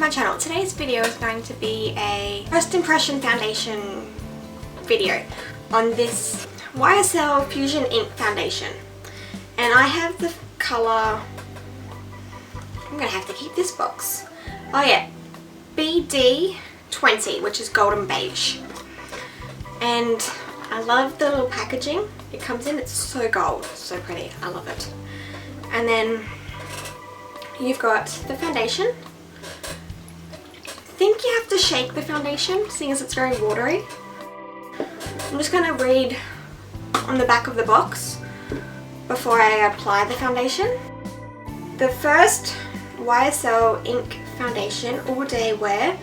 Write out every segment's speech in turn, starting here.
my channel. Today's video is going to be a first impression foundation video on this YSL Fusion Ink foundation. And I have the colour, I'm going to have to keep this box. Oh yeah, BD20, which is golden beige. And I love the little packaging it comes in. It's so gold, so pretty. I love it. And then you've got the foundation. I think you have to shake the foundation, seeing as it's very watery. I'm just going to read on the back of the box before I apply the foundation. The first YSL ink foundation, all day wear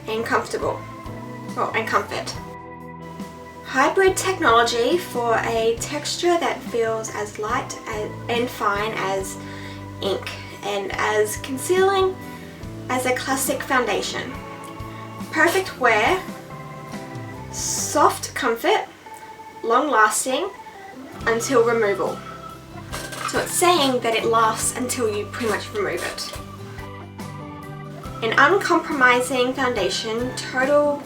and comfortable. Oh, and comfort. Hybrid technology for a texture that feels as light and fine as ink and as concealing as a classic foundation. Perfect wear, soft comfort, long lasting until removal. So it's saying that it lasts until you pretty much remove it. An uncompromising foundation, total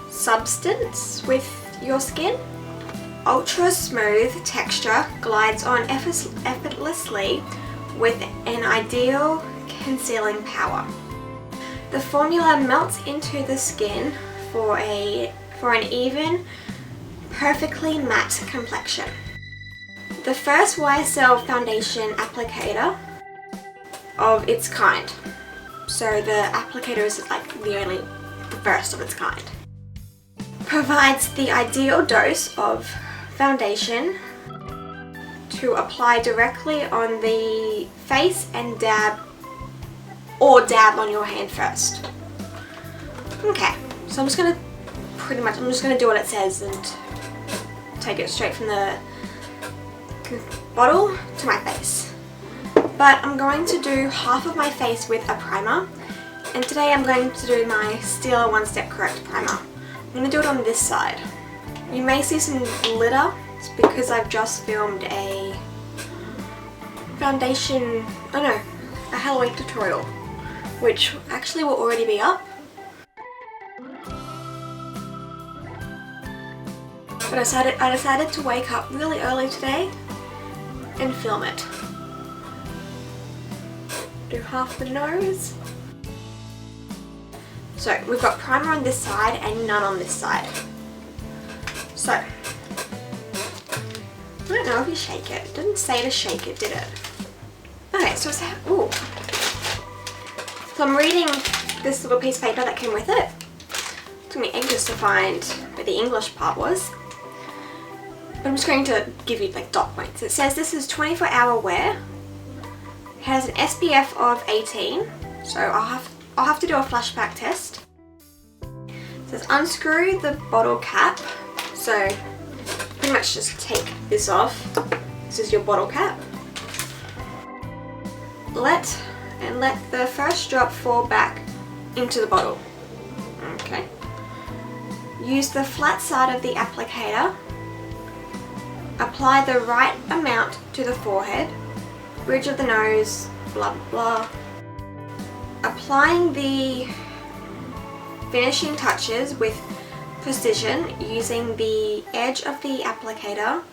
substance with your skin. Ultra smooth texture glides on effortlessly with an ideal concealing power. The formula melts into the skin for an even, perfectly matte complexion. The first YSL foundation applicator of its kind. So the applicator is like the first of its kind. Provides the ideal dose of foundation to apply directly on the face and dab on your hand first. Okay, so I'm just gonna do what it says and take it straight from the bottle to my face. But I'm going to do half of my face with a primer, and today I'm going to do my Stila One Step Correct primer. I'm going to do it on this side. You may see some glitter. It's because I've just filmed a a Halloween tutorial, which actually will already be up. But I decided to wake up really early today and film it. Do half the nose. So we've got primer on this side and none on this side. So I don't know if you shake it. It didn't say to shake it, did it? Okay, so ooh. So I'm reading this little piece of paper that came with it. It took me ages to find where the English part was. But I'm just going to give you like dot points. It says this is 24-hour wear. It has an SPF of 18, so I'll have to do a flashback test. It says unscrew the bottle cap. So pretty much just take this off. This is your bottle cap. Let the first drop fall back into the bottle. Okay. Use the flat side of the applicator. Apply the right amount to the forehead, bridge of the nose, blah blah. Applying the finishing touches with precision using the edge of the applicator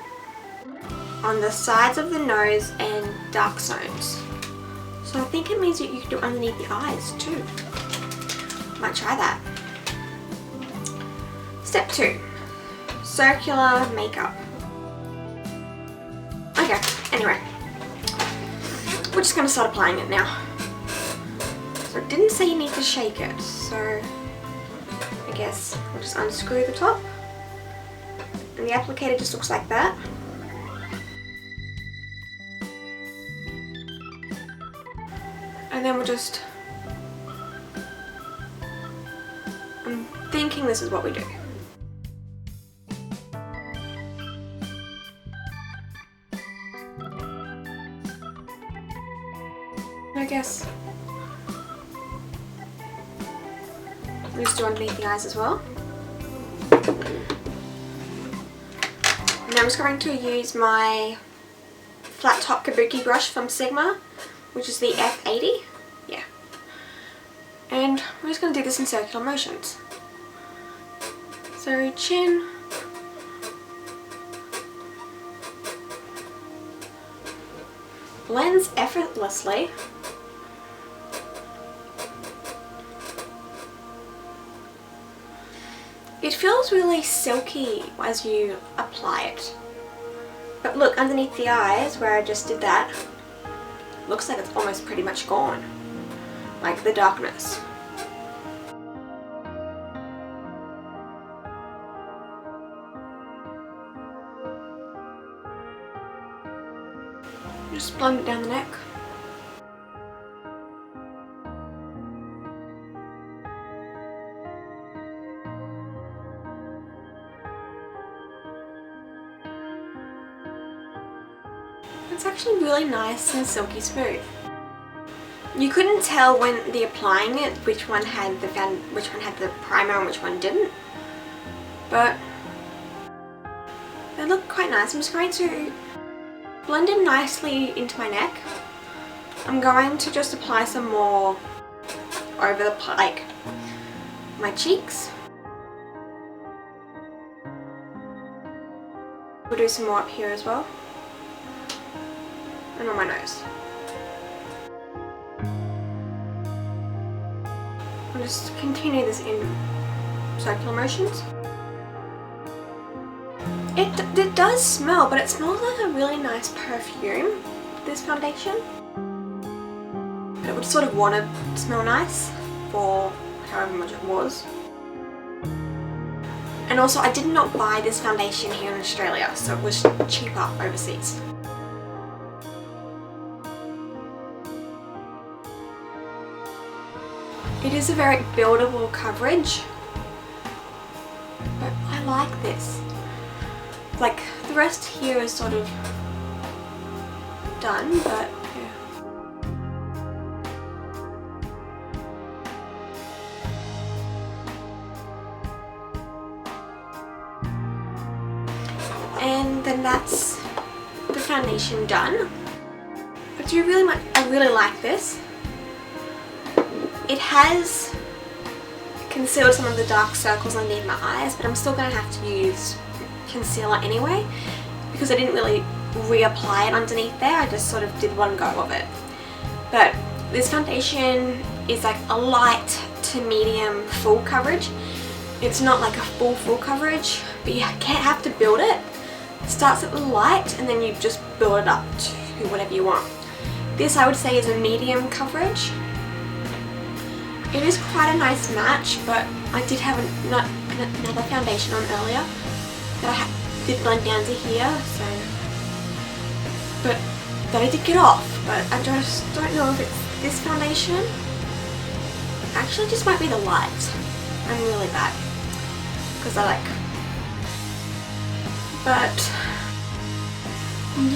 on the sides of the nose and dark zones. So I think it means that you can do underneath the eyes too. Might try that. Step 2. Circular makeup. Okay, anyway. We're just going to start applying it now. So it didn't say you need to shake it, so I guess we'll just unscrew the top. And the applicator just looks like that. And then we'll just, I'm thinking this is what we do. I guess we'll just do underneath the eyes as well. Now I'm just going to use my flat top kabuki brush from Sigma, which is the F80. Yeah. And we're just going to do this in circular motions. So chin, blends effortlessly. It feels really silky as you apply it. But look, underneath the eyes where I just did that, looks like it's almost pretty much gone. Like the darkness. Just blend it down the neck. It's actually really nice and silky smooth. You couldn't tell when applying it which one had the primer and which one didn't, but they look quite nice. I'm just going to blend in nicely into my neck. I'm going to just apply some more over the my cheeks. We'll do some more up here as well. And on my nose. I'll just continue this in circular motions. It does smell, but it smells like a really nice perfume, this foundation. It would sort of want to smell nice for however much it was. And also I did not buy this foundation here in Australia, so it was cheaper overseas. It is a very buildable coverage, but I like this. Like, the rest here is sort of done, but yeah. And then that's the foundation done. I really like this. It has concealed some of the dark circles underneath my eyes, but I'm still going to have to use concealer anyway because I didn't really reapply it underneath there. I just sort of did one go of it. But this foundation is like a light to medium full coverage. It's not like a full coverage, but you can't have to build it. It starts at the light and then you just build it up to whatever you want. This I would say is a medium coverage. It is quite a nice match, but I did have another foundation on earlier that I did blend down to here, so that I did get off, but I just don't know if it's this foundation. Actually, it just might be the light. I'm really bad because I like, but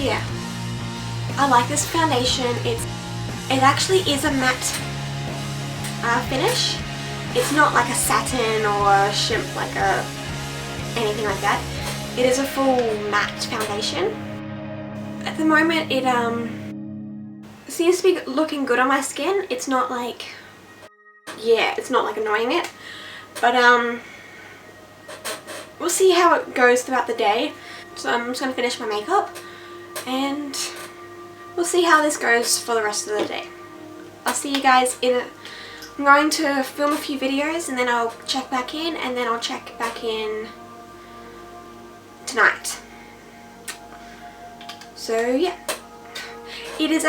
yeah, I like this foundation. It actually is a matte finish. It's not like a satin or a shimp, like anything like that. It is a full matte foundation. At the moment it seems to be looking good on my skin. It's not like, yeah, it's not like annoying it, but we'll see how it goes throughout the day. So I'm just going to finish my makeup and we'll see how this goes for the rest of the day. I'll see you guys I'm going to film a few videos and then I'll check back in, and then I'll check back in tonight. So yeah, it is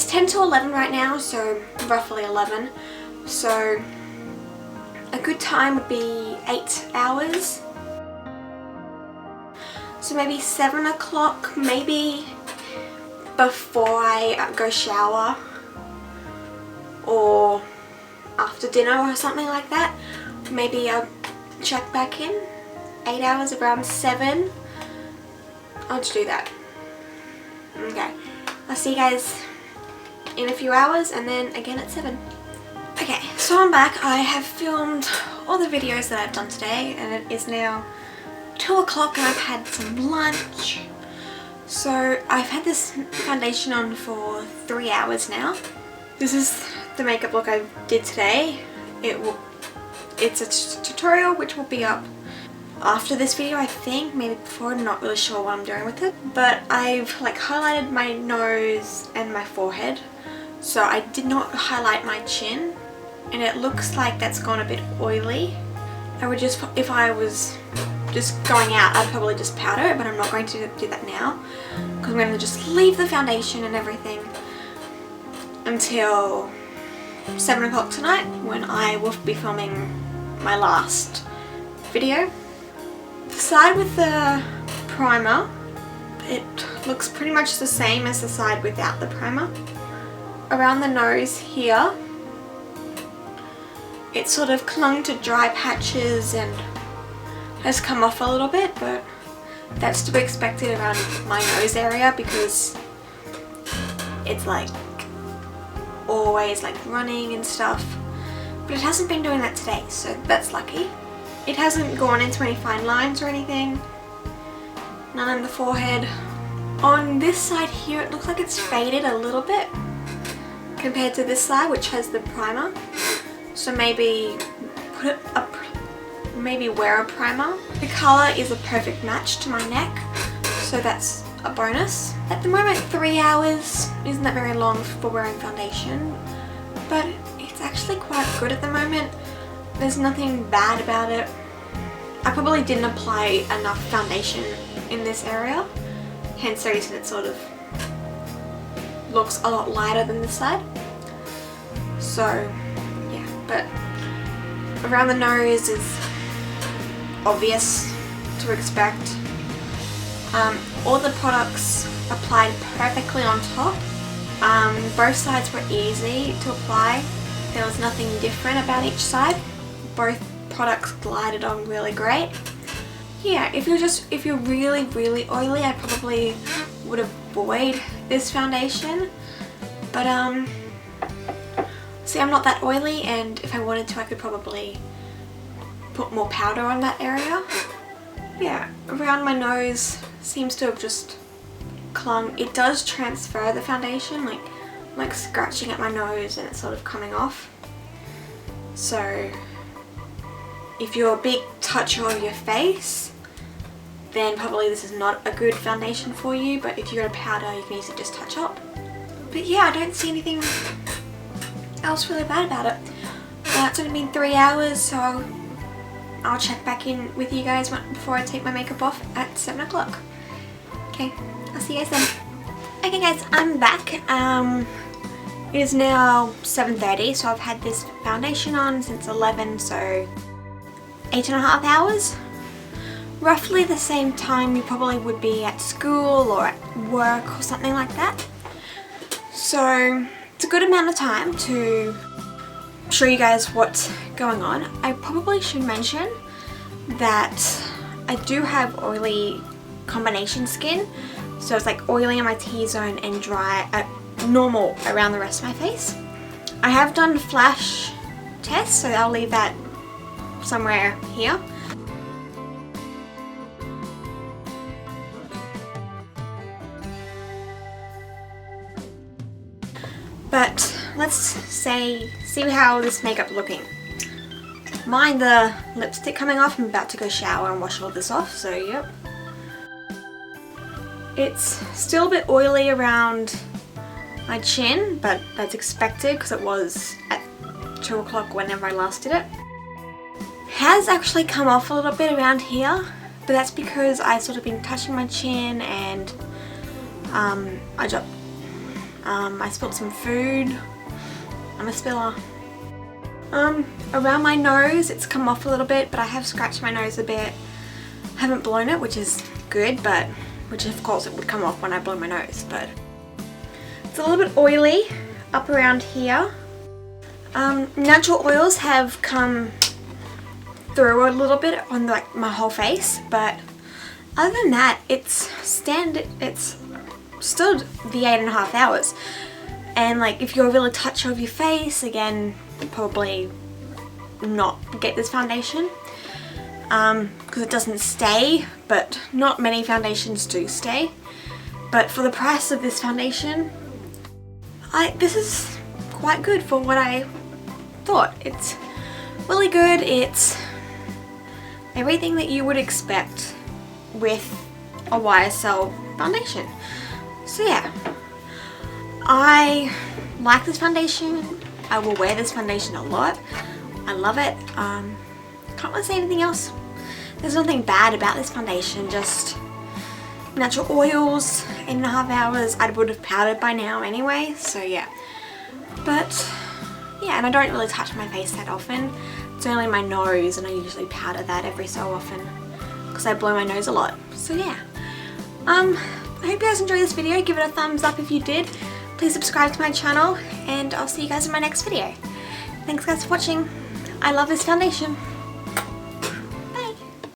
10 to 11 right now, so roughly 11. So a good time would be 8 hours. So maybe 7 o'clock, maybe before I go shower, or after dinner or something like that. Maybe I'll check back in. 8 hours, around 7. I'll just do that. Okay, I'll see you guys in a few hours and then again at 7. Okay, so I'm back. I have filmed all the videos that I've done today and it is now 2 o'clock and I've had some lunch. So I've had this foundation on for 3 hours now. This is the makeup look I did today. It's a tutorial which will be up after this video, I think, maybe before. I'm not really sure what I'm doing with it, but I've like highlighted my nose and my forehead, so I did not highlight my chin, and it looks like that's gone a bit oily. I would just, if I was just going out, I'd probably just powder it, but I'm not going to do that now because I'm going to just leave the foundation and everything until 7 o'clock tonight when I will be filming my last video. The side with the primer, it looks pretty much the same as the side without the primer. Around the nose here, it sort of clung to dry patches and has come off a little bit, but that's to be expected around my nose area because it's like always like running and stuff, but it hasn't been doing that today, so that's lucky. It hasn't gone into any fine lines or anything, none on the forehead. On this side here, it looks like it's faded a little bit compared to this side which has the primer, so maybe maybe wear a primer. The colour is a perfect match to my neck, so that's a bonus. At the moment 3 hours isn't that very long for wearing foundation, but it's actually quite good at the moment. There's nothing bad about it. I probably didn't apply enough foundation in this area, hence the reason it sort of looks a lot lighter than this side. So yeah, but around the nose is obvious to expect. All the products applied perfectly on top. Both sides were easy to apply. There was nothing different about each side. Both products glided on really great. Yeah, if you're really oily, I probably would avoid this foundation. But see, I'm not that oily, and if I wanted to, I could probably put more powder on that area. Yeah, around my nose seems to have just clung. It does transfer the foundation, like scratching at my nose and it's sort of coming off. So if you're a big toucher of your face, then probably this is not a good foundation for you, but if you're a powder, you can easily just touch up. But yeah, I don't see anything else really bad about it. It's only been 3 hours, so I'll check back in with you guys before I take my makeup off at 7 o'clock. Okay, I'll see you guys then. Okay guys, I'm back. It is now 7:30, so I've had this foundation on since 11, so 8.5 hours. Roughly the same time you probably would be at school or at work or something like that. So it's a good amount of time to show you guys what's going on. I probably should mention that I do have oily combination skin, so it's like oily on my T-zone and dry normal around the rest of my face. I have done flash tests, so I'll leave that somewhere here. But let's see how this makeup looking. Mind the lipstick coming off. I'm about to go shower and wash all this off, so yep. It's still a bit oily around my chin, but that's expected because it was at 2 o'clock whenever I last did it. Has actually come off a little bit around here, but that's because I've sort of been touching my chin and I spilled some food. I'm a spiller. Around my nose it's come off a little bit, but I have scratched my nose a bit. Haven't blown it, which is good, but which of course it would come off when I blow my nose, but it's a little bit oily up around here. Natural oils have come through a little bit on like my whole face, but other than that it's still the 8.5 hours. And like if you're a really toucher of your face, again, probably not get this foundation because it doesn't stay, but not many foundations do stay. But for the price of this foundation, this is quite good for what I thought. It's really good. It's everything that you would expect with a YSL foundation. So yeah, I like this foundation. I will wear this foundation a lot. I love it. Can't really say anything else. There's nothing bad about this foundation, just natural oils, 8.5 hours. I would have powdered by now anyway, so yeah. But yeah, and I don't really touch my face that often. It's only my nose, and I usually powder that every so often because I blow my nose a lot. So yeah. I hope you guys enjoyed this video. Give it a thumbs up if you did. Please subscribe to my channel, and I'll see you guys in my next video. Thanks guys for watching. I love this foundation.